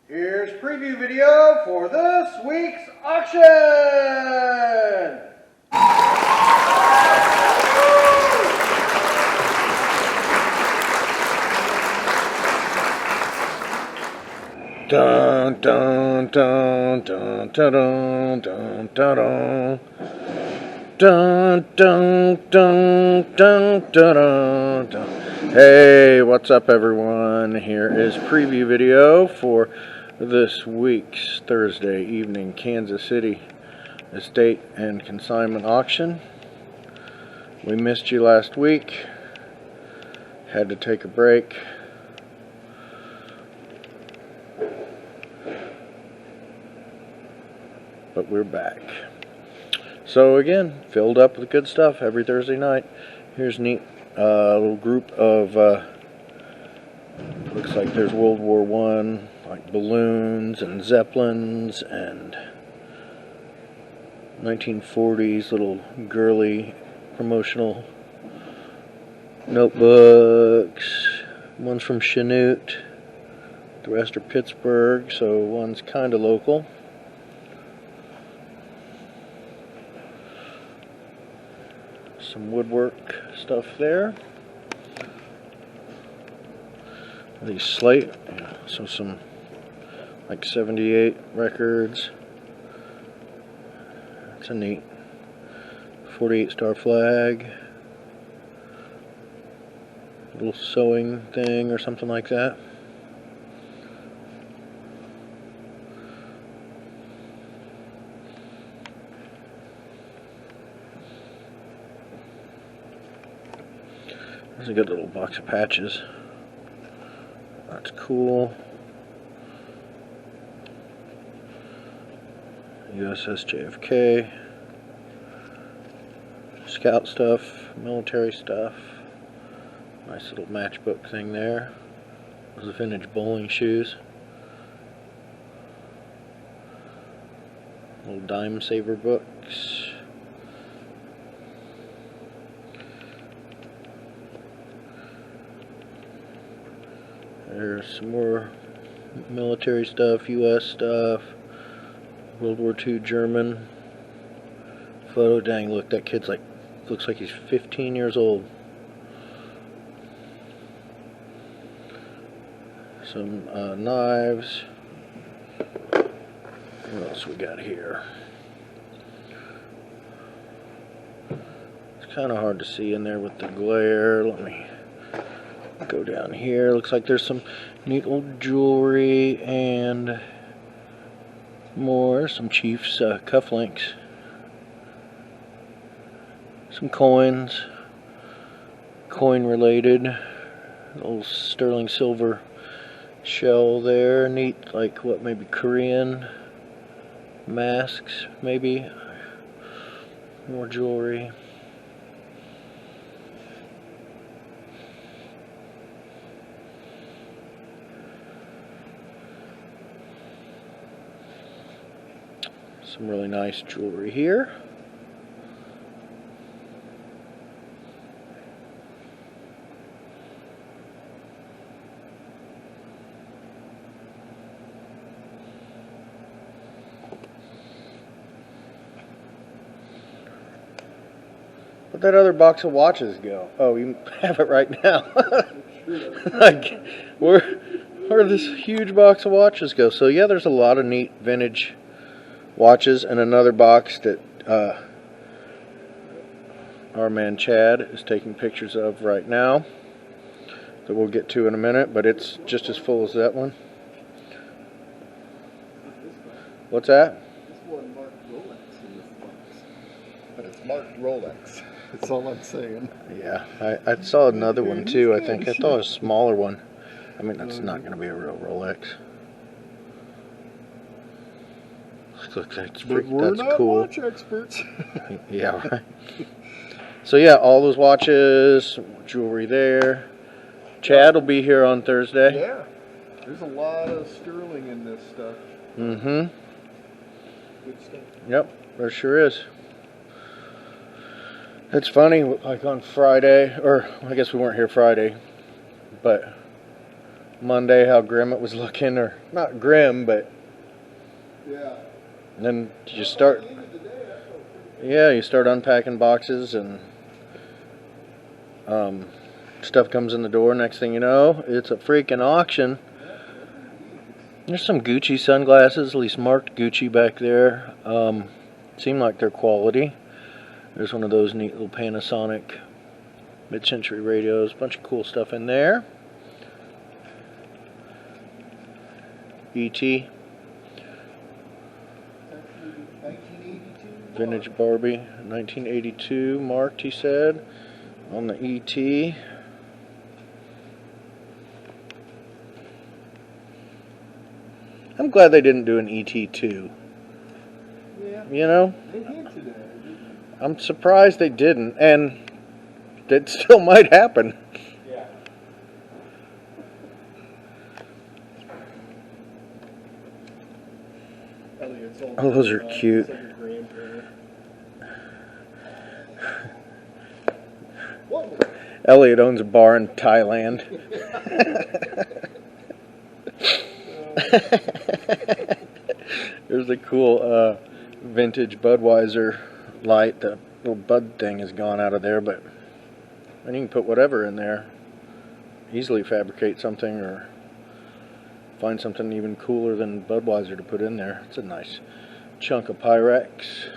Here's preview video for this week's auction! Dun dun dun dun dun dun dun dun dun dun dun dun dun dun. Hey, what's up everyone? Here is preview video for this week's Thursday evening Kansas City estate and consignment auction. We missed you last week. Had to take a break. But we're back. So again, filled up with good stuff every Thursday night. Here's a neat little group of, looks like there's World War I, like balloons and Zeppelins and 1940s little girly promotional notebooks. One's from Chanute. The rest are Pittsburgh, so one's kind of local. Some woodwork stuff there. These slate, so some like 78 records. It's a neat 48 star flag. Little sewing thing or something like that. There's a good little box of patches. That's cool. USS JFK. Scout stuff, military stuff. Nice little matchbook thing there. Those are vintage bowling shoes. Little dime saver books. There's some more military stuff, U.S. stuff, World War II German photo. Dang, look, that kid's like, looks like he's 15 years old. Some knives. What else we got here? It's kind of hard to see in there with the glare. Let me go down here. Looks like there's some neat old jewelry and some Chiefs cufflinks, some coins, coin related, old sterling silver shell there. Neat, like what, maybe Korean masks, maybe. More jewelry. Some really nice jewelry here. Where'd that other box of watches go? Oh, you have it right now. Like, where'd this huge box of watches go? So yeah, there's a lot of neat vintage watches, and another box that our man Chad is taking pictures of right now that we'll get to in a minute, but it's just as full as that one. What's that? This one marked Rolex in this box, but it's marked Rolex. That's all I'm saying. Yeah, I saw another one too. I think I thought it was a smaller one. I mean, that's not going to be a real Rolex. Look, that's cool. Watch experts. Yeah, right. So yeah, all those watches, some jewelry there. Chad will be here on Thursday. Yeah, there's a lot of sterling in this stuff. Mm-hmm. Good stuff. Yep, there sure is. It's funny, like on Friday, or I guess we weren't here Friday, but Monday how grim it was looking, or not grim, but Yeah. then you start, yeah, you start unpacking boxes and stuff comes in the door. Next thing you know, it's a freaking auction. There's some Gucci sunglasses, at least marked Gucci back there. Seem like they're quality. There's one of those neat little Panasonic mid-century radios. Bunch of cool stuff in there. E.T. Vintage Barbie, 1982, marked, he said, on the E.T. I'm glad they didn't do an E.T. 2. Yeah. You know? They hinted at it, didn't I'm surprised they didn't, and it still might happen. they? Yeah. Elliot's all Oh, those are cute. It's like a grandparent. Whoa! Elliot owns a bar in Thailand. There's a cool vintage Budweiser light. The little Bud thing has gone out of there, but then you can put whatever in there. Easily fabricate something or find something even cooler than Budweiser to put in there. It's a nice chunk of Pyrex.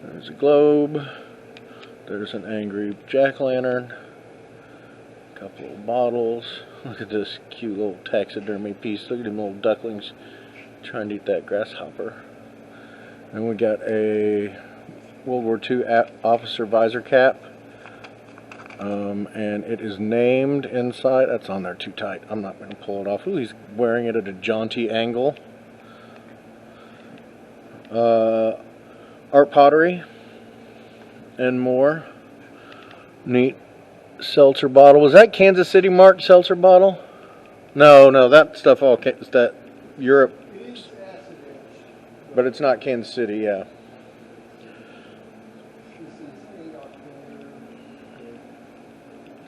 There's a globe. There's an angry jack-o'-lantern. A couple of bottles. Look at this cute little taxidermy piece. Look at them little ducklings trying to eat that grasshopper. And we got a World War II officer visor cap. And it is named inside. That's on there too tight. I'm not going to pull it off. Ooh, he's wearing it at a jaunty angle. Art pottery and more. Neat seltzer bottle. Was that Kansas City marked seltzer bottle? No, that stuff all is that Europe, but it's not Kansas City. Yeah.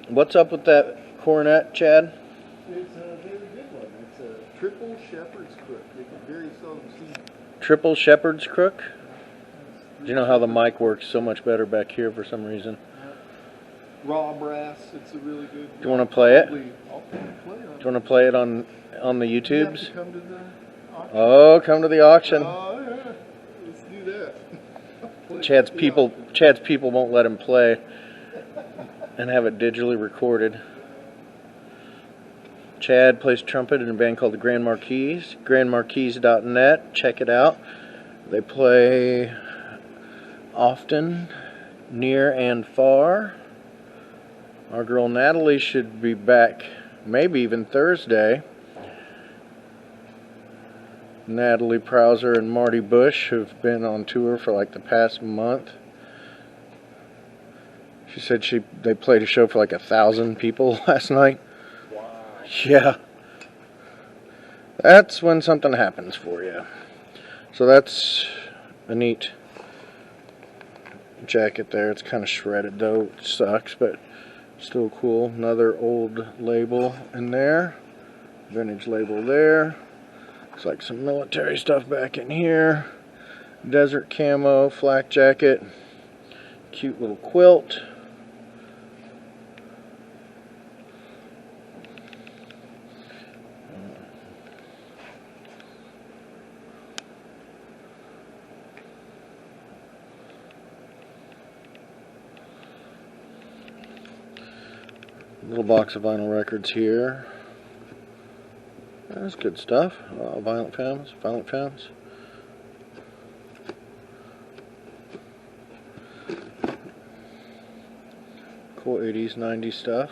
What's up with that cornet, Chad? It's a very good one. It's a triple shepherd's crook. You can very seldom see. Triple shepherd's crook. Do you know how the mic works so much better back here for some reason? Raw brass. It's a really good. Do you want to play it? I'll play it. Do you want to play it on the You have YouTubes? to come to the auction. Oh, come to the auction. Oh yeah. Let's do that. Play Chad's the people auction. Chad's people won't let him play and have it digitally recorded. Chad plays trumpet in a band called the Grand Marquis. GrandMarquis.net. Check it out. They play often, near and far. Our girl Natalie should be back maybe even Thursday. Natalie Prowser and Marty Bush have been on tour for like the past month. She said they played a show for like 1,000 people last night. Wow. Yeah. That's when something happens for you. So that's a neat jacket there. It's kind of shredded though. It sucks, but still cool. Another old label in there. Vintage label there. Looks like some military stuff back in here. Desert camo, flak jacket. Cute little quilt. Little box of vinyl records here. That's good stuff. Violent Femmes. Cool 80s, 90s stuff.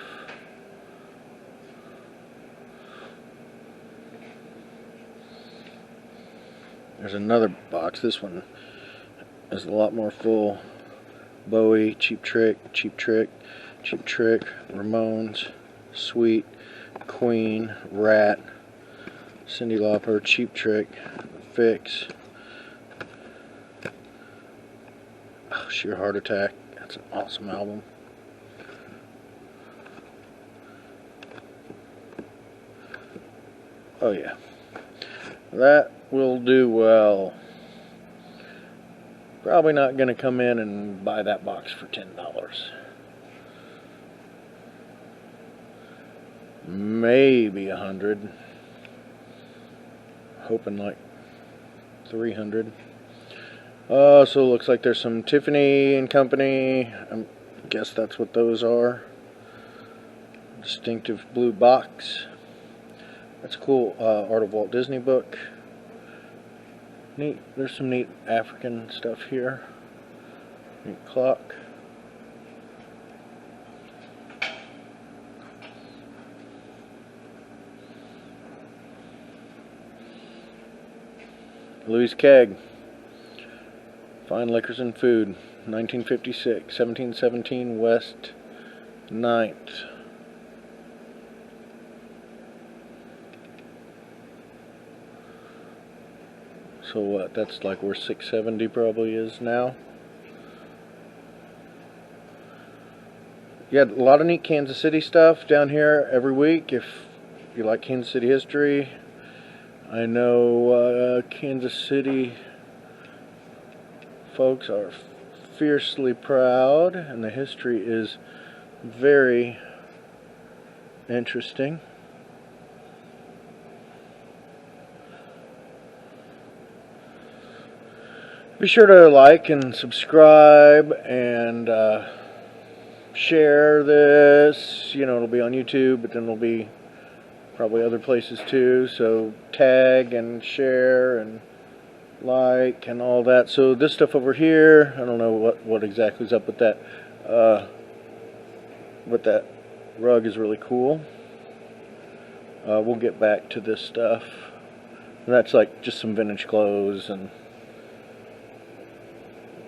There's another box. This one is a lot more full. Bowie, Cheap Trick, Ramones, Sweet, Queen, Rat, Cyndi Lauper, Cheap Trick, Fix, Sheer Heart Attack. That's an awesome album. Oh yeah, that will do well. Probably not going to come in and buy that box for $10. Maybe 100. Hoping like 300. So it looks like there's some Tiffany and Company. I guess that's what those are. Distinctive blue box. That's a cool Art of Walt Disney book. Neat. There's some neat African stuff here. Neat clock. Louis Keg. Fine Liquors and Food. 1956. 1717 West 9th. So what? That's like where 670 probably is now. Yeah, a lot of neat Kansas City stuff down here every week. If you like Kansas City history, I know Kansas City folks are fiercely proud, and the history is very interesting. Be sure to like and subscribe and share this. You know, it'll be on YouTube, but then it'll be probably other places too. So tag and share and like and all that. So this stuff over here, I don't know what exactly is up with that. But that rug is really cool. We'll get back to this stuff. And that's like just some vintage clothes, and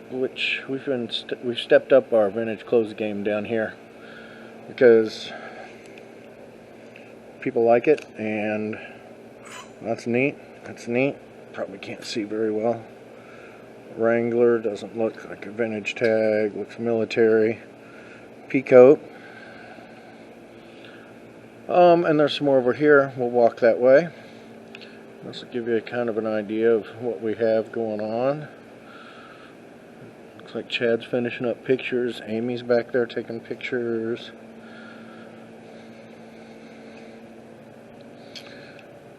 which we've stepped up our vintage clothes game down here because people like it, and that's neat. That's neat. Probably can't see very well. Wrangler doesn't look like a vintage tag. Looks military. Peacoat. And there's some more over here. We'll walk that way. This will give you kind of an idea of what we have going on. Looks like Chad's finishing up pictures. Amy's back there taking pictures.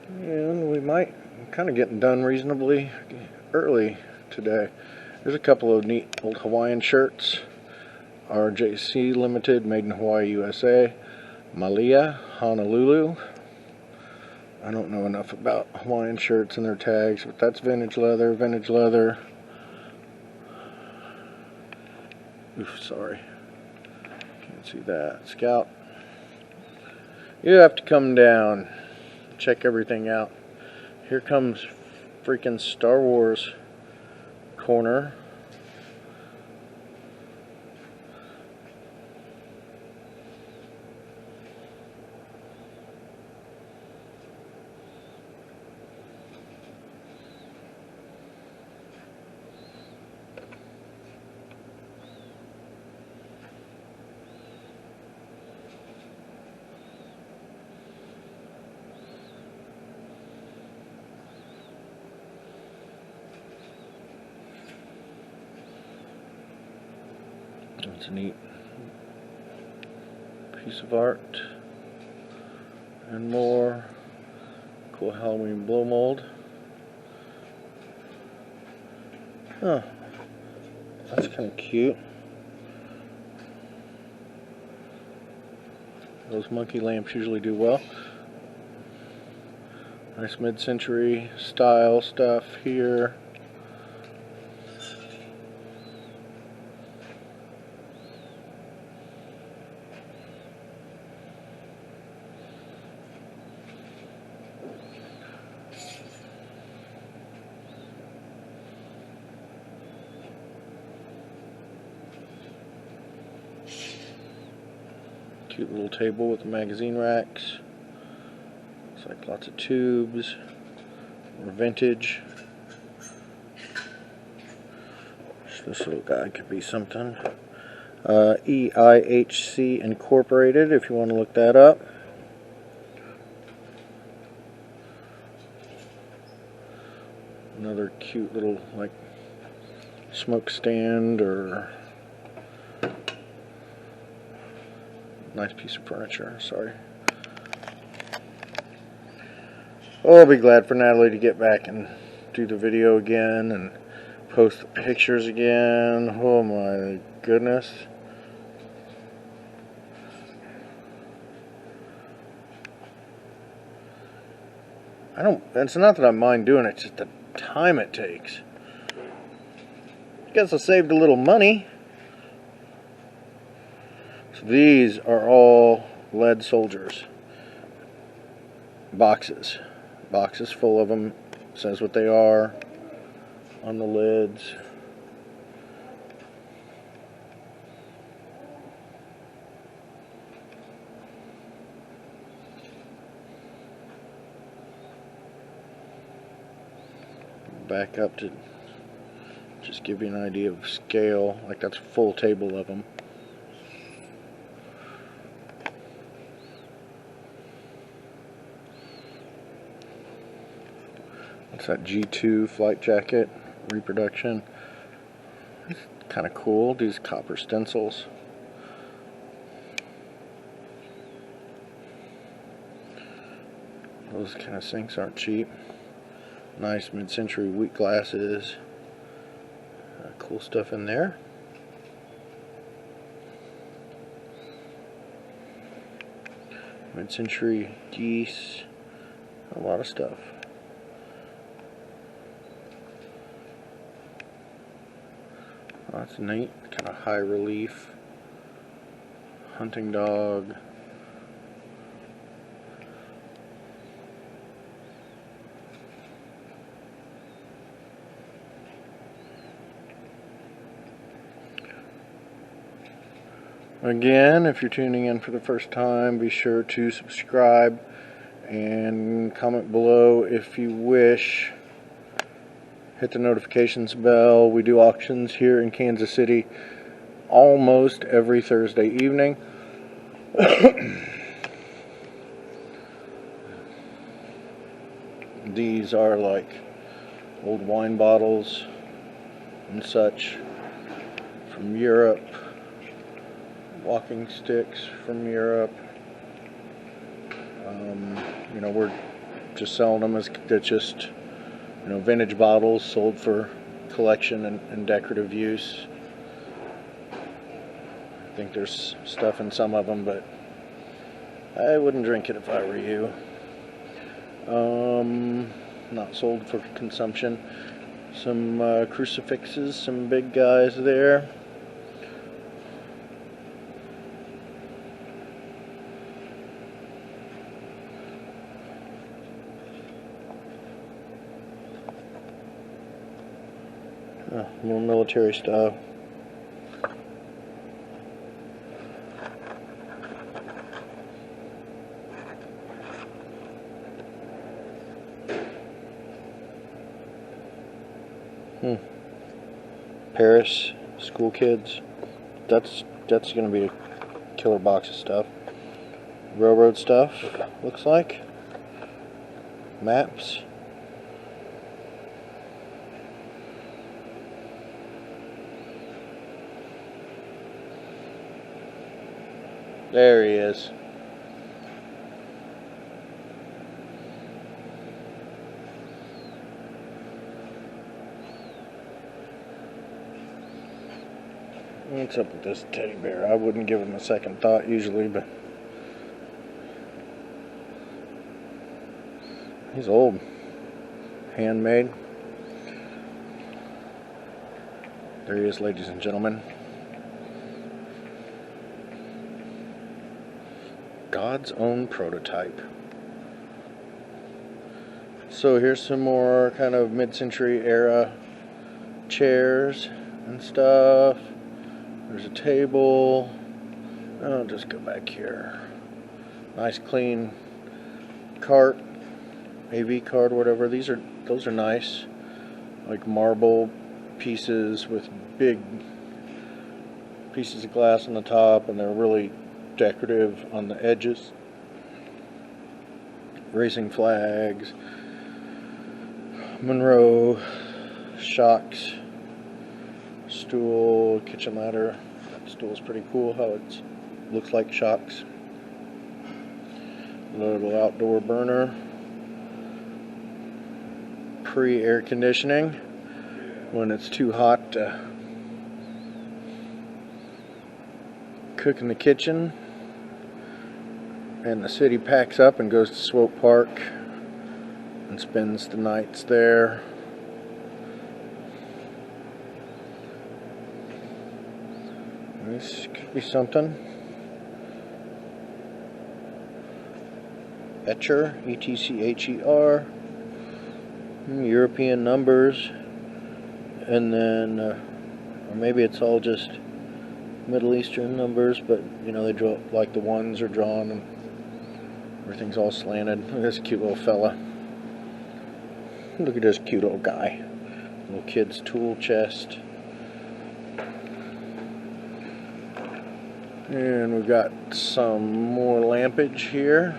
And we might kind of getting done reasonably early today. There's a couple of neat old Hawaiian shirts. RJC Limited, made in Hawaii, USA. Malia, Honolulu. I don't know enough about Hawaiian shirts and their tags, but that's vintage leather, vintage leather. Oof, sorry. Can't see that. Scout. You have to come down, check everything out. Here comes freaking Star Wars corner. It's a neat piece of art. And more. Cool Halloween blow mold. Huh. That's kind of cute. Those monkey lamps usually do well. Nice mid-century style stuff here. Cute little table with the magazine racks. Looks like lots of tubes. More vintage. This little guy could be something. EIHC Incorporated, if you want to look that up. Another cute little like smoke stand or nice piece of furniture. Sorry. Oh, I'll be glad for Natalie to get back and do the video again and post the pictures again. Oh my goodness. It's not that I mind doing it, it's just the time it takes. Guess I saved a little money. So these are all lead soldiers. Boxes full of them. Says what they are on the lids. Back up to just give you an idea of scale. Like that's a full table of them. That's that G2 flight jacket reproduction. Kind of cool. These copper stencils. Those kind of sinks aren't cheap. Nice mid-century wheat glasses. Cool stuff in there. Mid-century geese. A lot of stuff. Oh, that's neat. Kind of high relief. Hunting dog. Again, if you're tuning in for the first time, be sure to subscribe and comment below if you wish. Hit the notifications bell. We do auctions here in Kansas City almost every Thursday evening. These are like old wine bottles and such from Europe. Walking sticks from Europe. You know, we're just selling them as just, you know, vintage bottles sold for collection and decorative use. I think there's stuff in some of them, but I wouldn't drink it if I were you. Not sold for consumption. Some crucifixes, some big guys there. More military stuff. Paris, school kids. That's gonna be a killer box of stuff. Railroad stuff, looks like. Maps. There he is. What's up with this teddy bear? I wouldn't give him a second thought usually, but he's old. Handmade. There he is, ladies and gentlemen. God's own prototype. So here's some more kind of mid-century era chairs and stuff. There's a table. I'll just go back here. Nice clean cart, AV cart, whatever. Those are nice, like marble pieces with big pieces of glass on the top, and they're really decorative on the edges. Racing flags. Monroe Shocks stool, kitchen ladder. That stool's pretty cool how it looks like Shocks. Little outdoor burner. Pre-air conditioning when it's too hot to cook in the kitchen. And the city packs up and goes to Swope Park and spends the nights there. This could be something. Etcher, E-T-C-H-E-R. European numbers. And then, or maybe it's all just Middle Eastern numbers, but you know, they draw like the ones are drawn and everything's all slanted. Look at this cute little fella. Look at this cute old guy. Little kid's tool chest. And we've got some more lampage here.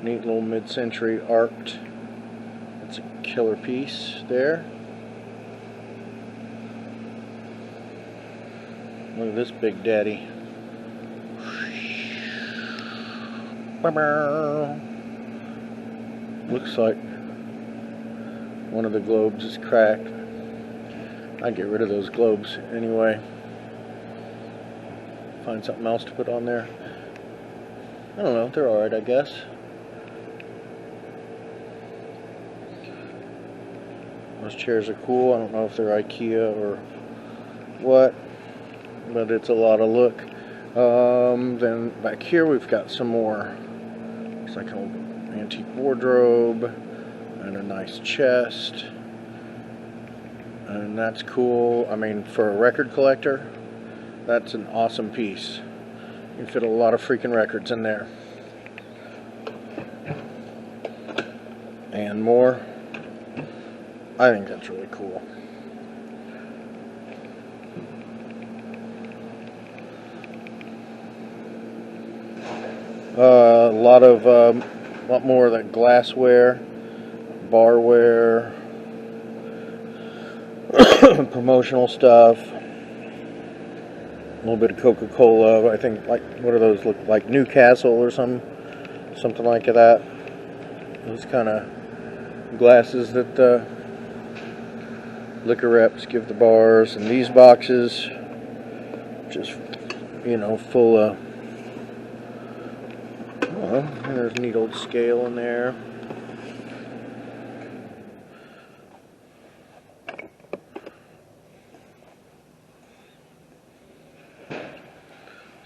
Neat little mid-century arced. That's a killer piece there. Look at this big daddy. Looks like one of the globes is cracked. I'd get rid of those globes anyway. Find something else to put on there. I don't know, they're alright, I guess. Those chairs are cool. I don't know if they're IKEA or what, but it's a lot of look. Then back here we've got some more. Looks like an old antique wardrobe and a nice chest. And that's cool. I mean, for a record collector, that's an awesome piece. You can fit a lot of freaking records in there. And more. I think that's really cool. A lot more of that glassware, barware, promotional stuff. A little bit of Coca-Cola. I think, like, what do those look like? Newcastle or something like that. Those kind of glasses that liquor reps give the bars. And these boxes, just, you know, full of. Oh, there's a neat old scale in there.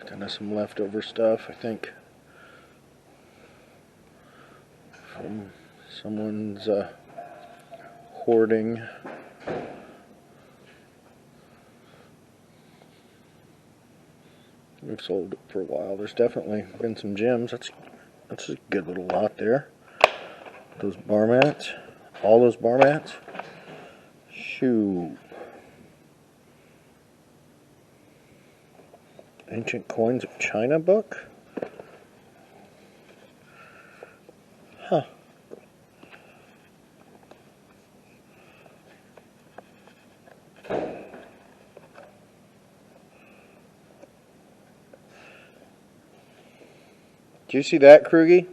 Kind of some leftover stuff, I think, from someone's hoarding. We've sold it for a while. There's definitely been some gems. That's a good little lot there. Those bar mats, all those bar mats. Shoo. Ancient Coins of China book? Huh. Do you see that, Krugy?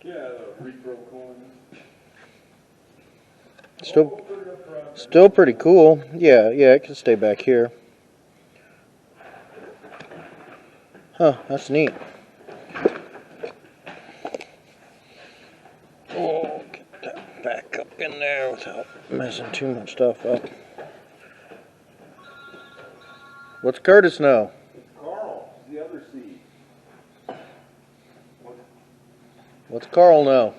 Yeah, the retro coins. Still pretty cool. Yeah, it can stay back here. Huh, that's neat. Oh, get that back up in there without messing too much stuff up. What's Curtis know? It's Carl, the other C. What's Carl know?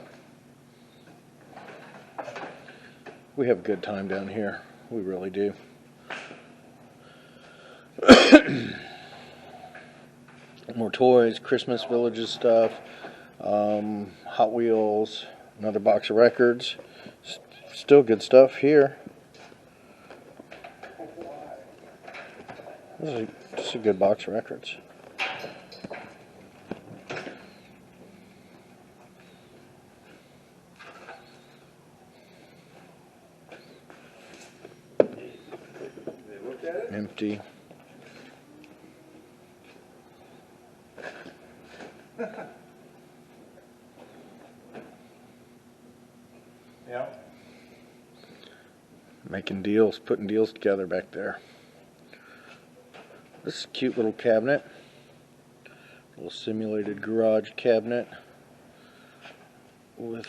We have a good time down here. We really do. More toys, Christmas Villages stuff, Hot Wheels, another box of records. Still good stuff here. This is a good box of records. empty. Yeah. Making deals, putting deals together back there. This is a cute little cabinet. Little simulated garage cabinet with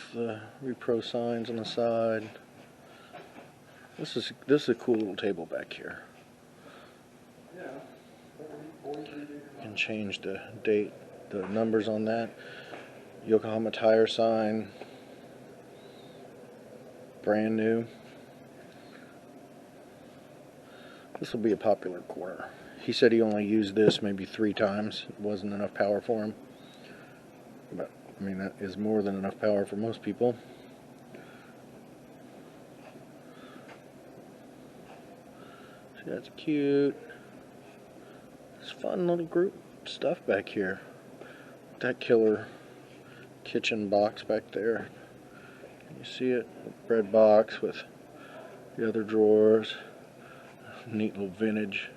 repro signs on the side. This is a cool little table back here. You can change the date, the numbers on that. Yokohama Tire sign, brand new. This will be a popular corner. He said he only used this maybe 3 times. It wasn't enough power for him. But, I mean, that is more than enough power for most people. See, that's cute. It's fun little group stuff back here. That killer kitchen box back there. Can you see it? Bread box with the other drawers. Neat little vintage.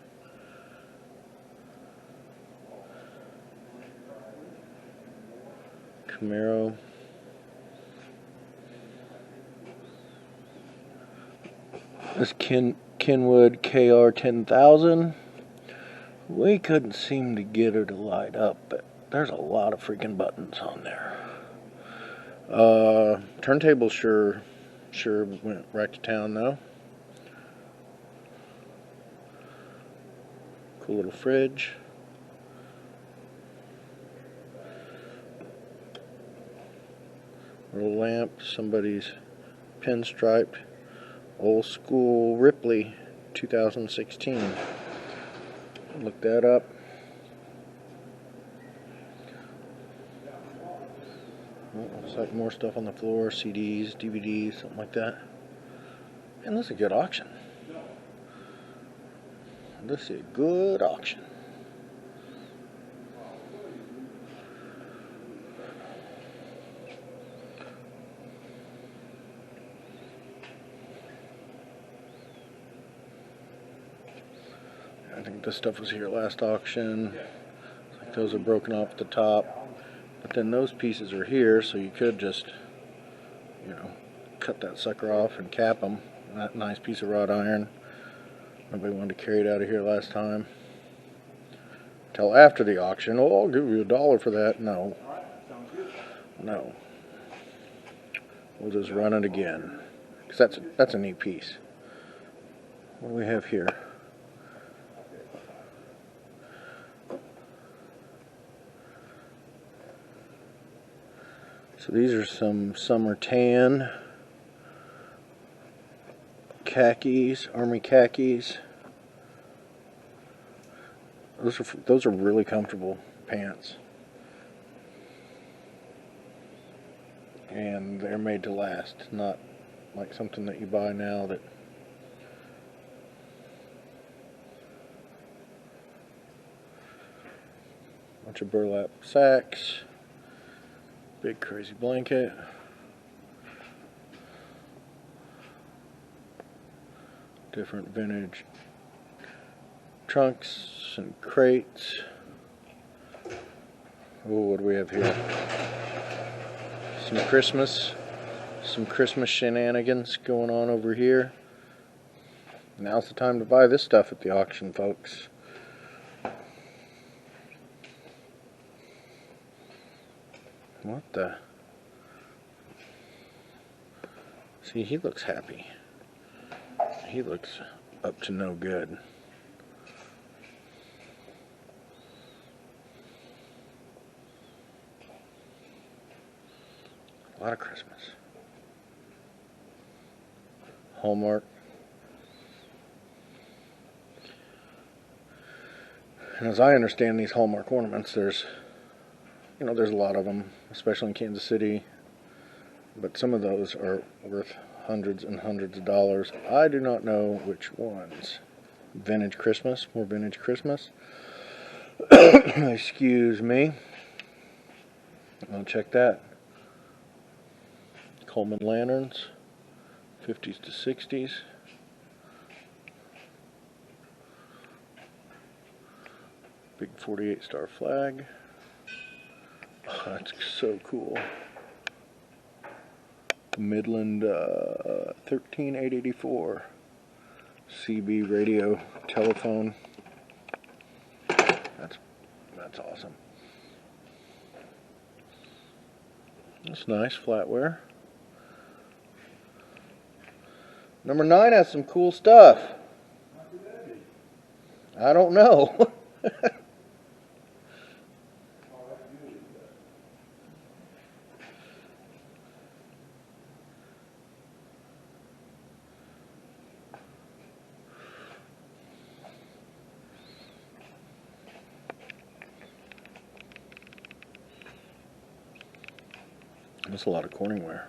Camaro. This Kenwood KR10000. We couldn't seem to get her to light up, but there's a lot of freaking buttons on there. Turntable sure went right to town though. Cool little fridge. Little lamp, somebody's pinstriped old school Ripley 2016. Look that up. Oh, looks like more stuff on the floor, CDs, DVDs, something like that. And this is a good auction. This is a good auction. I think this stuff was here last auction. Looks like those are broken off at the top. But then those pieces are here, so you could just, you know, cut that sucker off and cap them. That nice piece of wrought iron. Nobody wanted to carry it out of here last time. Till after the auction. Oh, I'll give you $1 for that. No. No. We'll just run it again. Because that's a neat piece. What do we have here? So these are some summer tan khakis, army khakis. Those are really comfortable pants. And they're made to last, not like something that you buy now that bunch of burlap sacks. Big crazy blanket. Different vintage trunks and crates. Oh, what do we have here? Some Christmas shenanigans going on over here. Now's the time to buy this stuff at the auction, folks. What the? See, he looks happy. He looks up to no good. A lot of Christmas. Hallmark. And as I understand these Hallmark ornaments, there's a lot of them, especially in Kansas City, but some of those are worth hundreds and hundreds of dollars. I do not know which ones. Vintage Christmas, more vintage Christmas. Excuse me. I'll check that. Coleman lanterns, 50s to 60s. Big 48 star flag. Oh, that's so cool. Midland 13884. CB radio telephone. That's awesome. That's nice flatware. Number 9 has some cool stuff. I don't know. That's a lot of Corningware.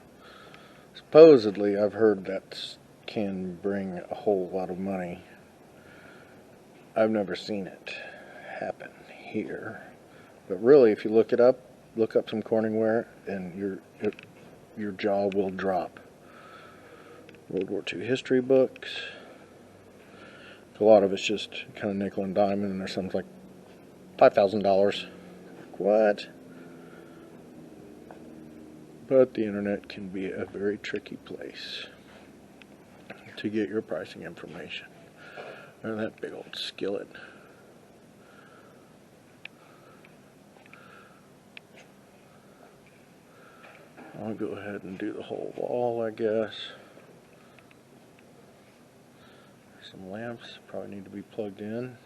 Supposedly, I've heard that can bring a whole lot of money. I've never seen it happen here. But really, if you look up some Corningware, and your jaw will drop. World War II history books. A lot of it's just kind of nickel and diamond, and there's some like $5,000. What? But the internet can be a very tricky place to get your pricing information. Or that big old skillet. I'll go ahead and do the whole wall, I guess. Some lamps probably need to be plugged in.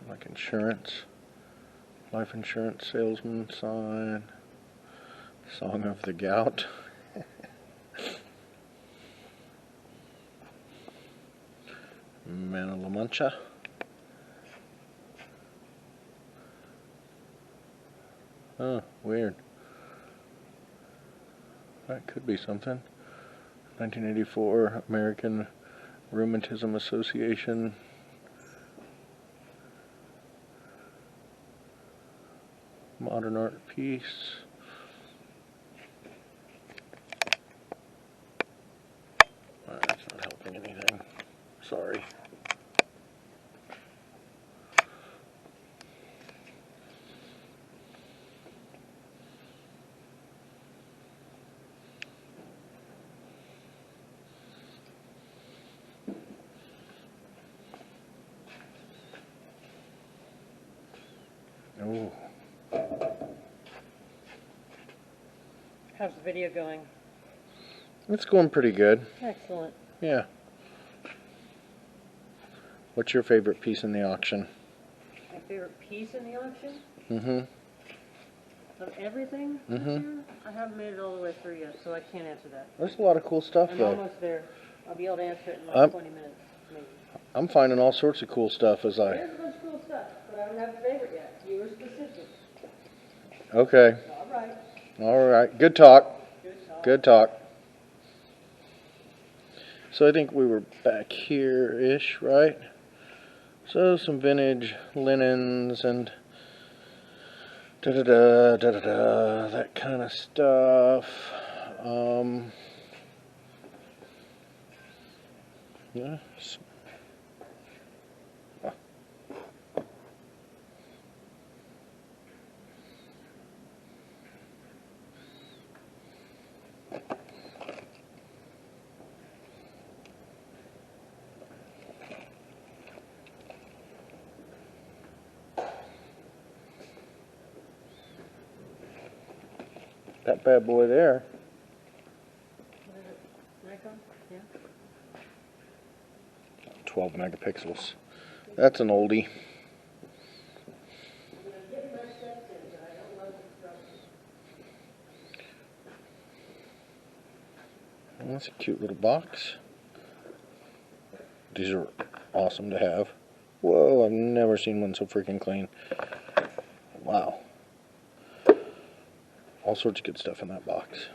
Like insurance, life insurance salesman sign, song of the gout. Man of La Mancha. Oh, weird. That could be something. 1984 American Rheumatism Association. Modern art piece. That's not helping anything. Sorry. Oh. How's the video going? It's going pretty good. Excellent. Yeah. What's your favorite piece in the auction? My favorite piece in the auction? Mm-hmm. Of everything? Mm-hmm. I haven't made it all the way through yet, so I can't answer that. There's a lot of cool stuff, I'm though. almost there. I'll be able to answer it in like 20 minutes, maybe. I'm finding all sorts of cool stuff as I... There's a bunch of cool stuff, but I don't have a favorite yet. You were specific. Okay. All right. All right. Good talk. Good talk. Good talk. So I think we were back here-ish, right? So some vintage linens and da-da-da, da-da-da, that kind of stuff. Yeah. That bad boy there. What is it? Nikon? Yeah. 12 megapixels. That's an oldie. That's a cute little box. These are awesome to have. Whoa, I've never seen one so freaking clean. Wow. All sorts of good stuff in that box.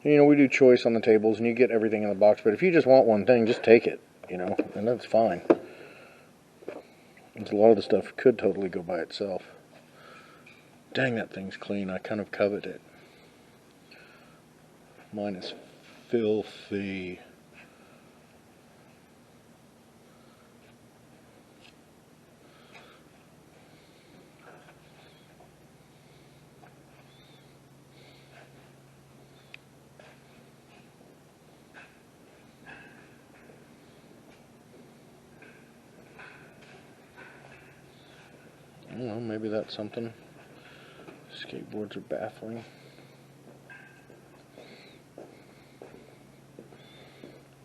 You know, we do choice on the tables and you get everything in the box, but if you just want one thing, just take it, you know, and that's fine. Because a lot of the stuff could totally go by itself. Dang, that thing's clean. I kind of covet it. Mine is filthy. I don't know, maybe that's something. Skateboards are baffling.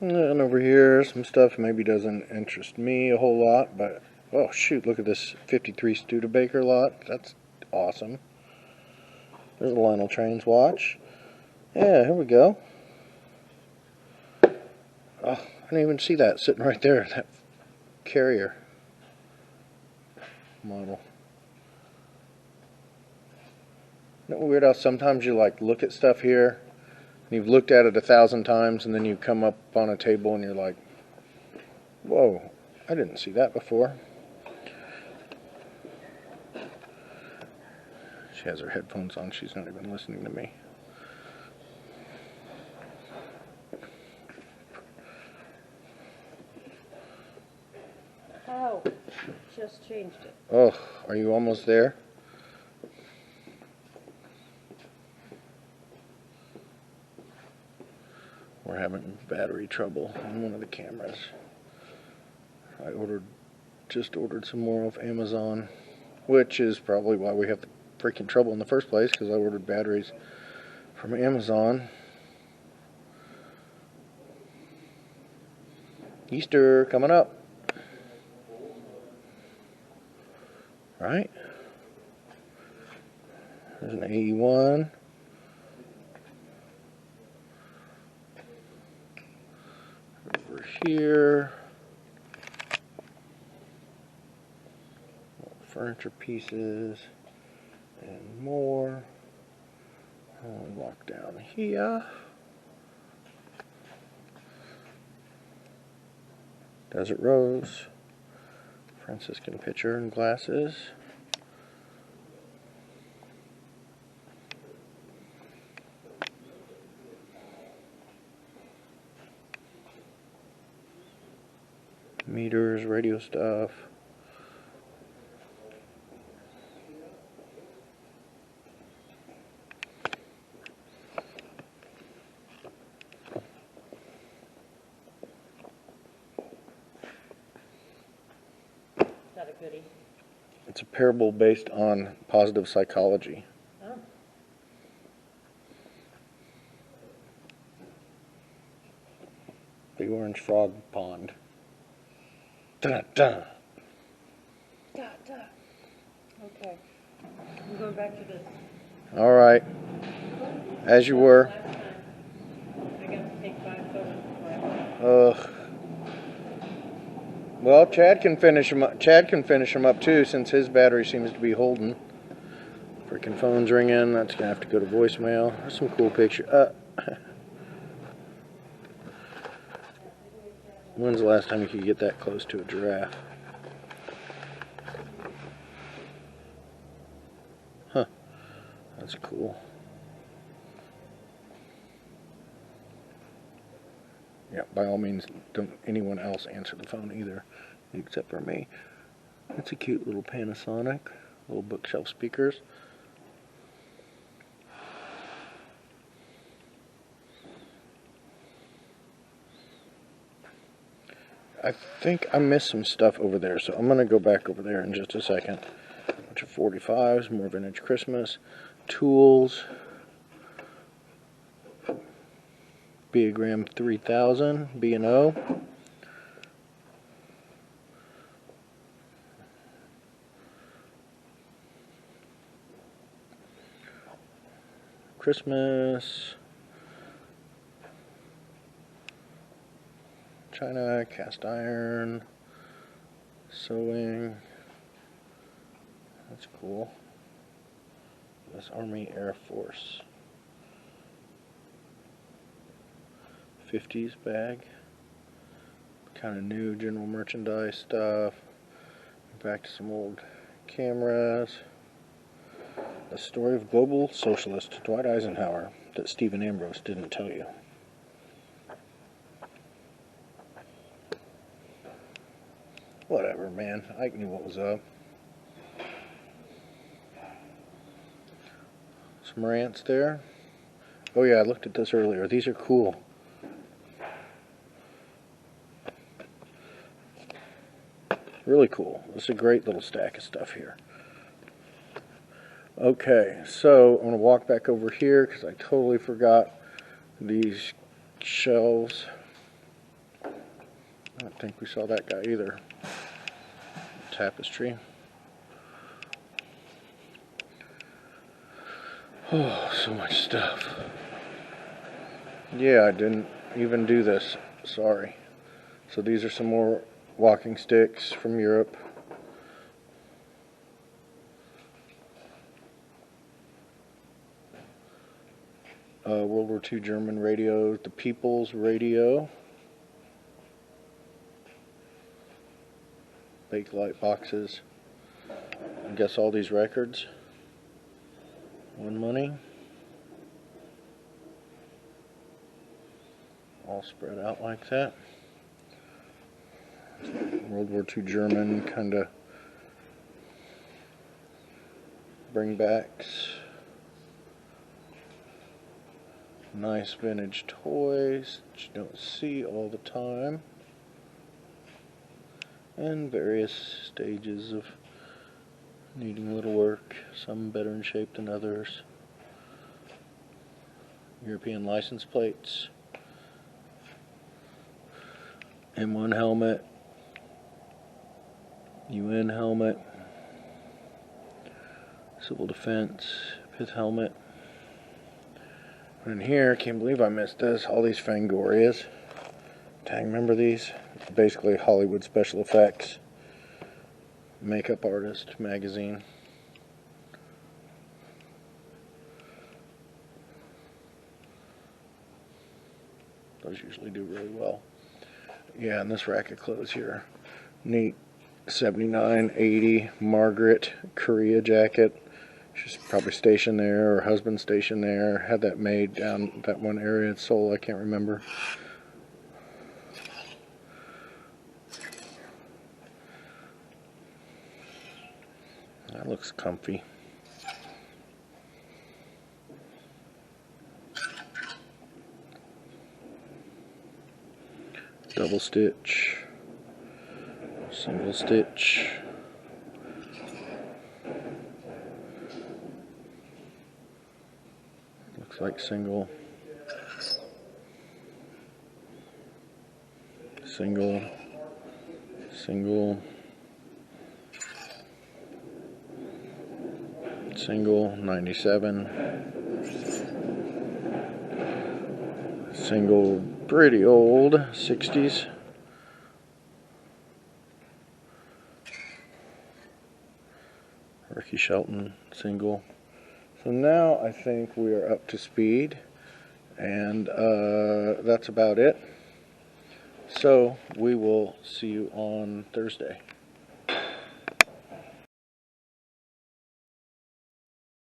And over here, some stuff maybe doesn't interest me a whole lot, but oh shoot, look at this 53 Studebaker lot. That's awesome. There's a Lionel Trains watch. Yeah, here we go. Oh, I didn't even see that sitting right there, that Carrier model. Isn't it weird how sometimes you like look at stuff here and you've looked at it 1,000 times and then you come up on a table and you're like, whoa, I didn't see that before. She has her headphones on, she's not even listening to me. Oh, just changed it. Oh, are you almost there? We're having battery trouble on one of the cameras. I just ordered some more off Amazon, which is probably why we have the freaking trouble in the first place, because I ordered batteries from Amazon. Easter coming up. Right? There's an AE1. Over here. Furniture pieces and more. I'll walk down here. Desert Rose. Franciscan pitcher and glasses. Meters, radio stuff. Is that a goodie? It's a parable based on positive psychology. Oh. Big orange frog pond. Dun-dun. Duh, duh. Okay. I'm going back to this. All right. As you were. Last time, I got to take 5 photos. Ugh. Well, Chad can finish them up. Chad can finish them up too, since his battery seems to be holding. Freaking phone's ringing. That's gonna have to go to voicemail. There's some cool pictures. When's the last time you could get that close to a giraffe? Huh. That's cool. Yeah, by all means, don't anyone else answer the phone either, except for me. That's a cute little Panasonic, little bookshelf speakers. I think I missed some stuff over there, so I'm going to go back over there in just a second. A bunch of 45s, more vintage Christmas, tools, Beogram 3000, B&O. Christmas, China, cast iron, sewing. That's cool. U.S. Army Air Force. 50s bag. Kind of new general merchandise stuff. Back to some old cameras. A Story of Global Socialist, Dwight Eisenhower. that Stephen Ambrose didn't tell you. Whatever, man. I knew what was up. Some Marantz there. Oh yeah, I looked at this earlier. These are cool. Really cool. This is a great little stack of stuff here. Okay, so I'm going to walk back over here because I totally forgot these shelves. I don't think we saw that guy either. Tapestry. Oh, so much stuff. Yeah, I didn't even do this. Sorry. So these are some more walking sticks from Europe. World War II German radio, the People's Radio. Bakelite boxes. I guess all these records. One Money. All spread out like that. World War II German kind of bringbacks. Nice vintage toys that you don't see all the time. And various stages of needing a little work, some better in shape than others. European license plates. M1 helmet. UN helmet. Civil Defense. 5th helmet. And in here, can't believe I missed this. All these Fangorias. Dang, remember these? It's basically Hollywood special effects. Makeup Artist magazine. Those usually do really well. Yeah, and this rack of clothes here. Neat 79, 80 Margaret Korea jacket. She's probably stationed there, or husband stationed there. Had that made down that one area in Seoul, I can't remember. That looks comfy. Double stitch. Single stitch. Looks like single. Single. Single. Single, 97. Single, pretty old, 60s. Ricky Shelton, single. So now I think we are up to speed, and that's about it. So we will see you on Thursday.